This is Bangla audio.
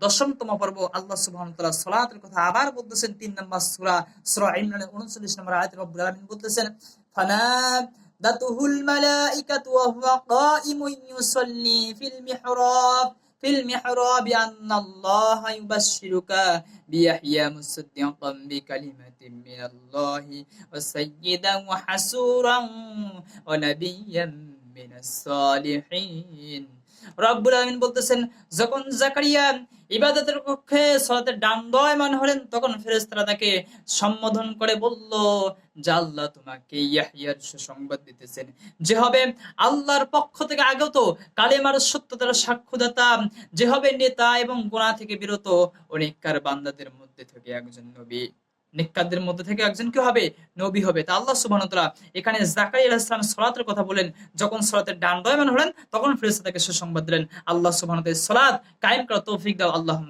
10তম পর্ব। আল্লাহ সুবহানাহু ওয়া তাআলা সালাতের কথা আবার বলতেছেন 3 নম্বর সূরা সূরা ইমরানের 39 নম্বর আয়াতে রব্বুল আলামিন বলতেছেন, ফানাদাতুহুল মালাইকাতু ওয়া হুয়া কাইমুন ইউসাল্লি ফিল মিহরাব আন্নাল্লাহা ইউবাশশিরুকা বিয়াহইয়া মুসাদ্দিকাম বিকালিমাতিন মিনাল্লাহি ওয়া সাইয়্যিদান ওয়া হাসুরান ওয়া নাবিয়্যাম মিনাস সালিহিন। রব্বুল আলামিন বলতেছেন, যখন জাকারিয়া ইবাদতের কক্ষে সালাতে দণ্ডায়মান হলেন, তখন ফেরেশতারা তাকে সম্বোধন করে বলল যে আল্লাহ তোমাকে ইয়াহইয়ার সুসংবাদ দিতেছেন, যে হবে আল্লাহর পক্ষ থেকে আগত কালেমার সত্যতার সাক্ষ্যদাতা, যে হবে নেতা এবং গুনাহ থেকে বিরত ও নেককার বান্দাদের মধ্যে থেকে একজন নবী। নেককারদের মধ্যে থেকে একজন কি হবে? নবী হবে। তা আল্লাহ সুবহানাহু ওয়া তাআলা এখানে জাকারিয়া আলাইহিস সালাম সালাতের কথা বলেন, যখন সালাতে দণ্ডায়মান হলেন তখন ফেরেশতা তাকে সুসংবাদ দিলেন। আল্লাহ সুবহানাহু ওয়া তাআলা সালাত কায়েম করার তৌফিক দাও আল্লাহুম্মা।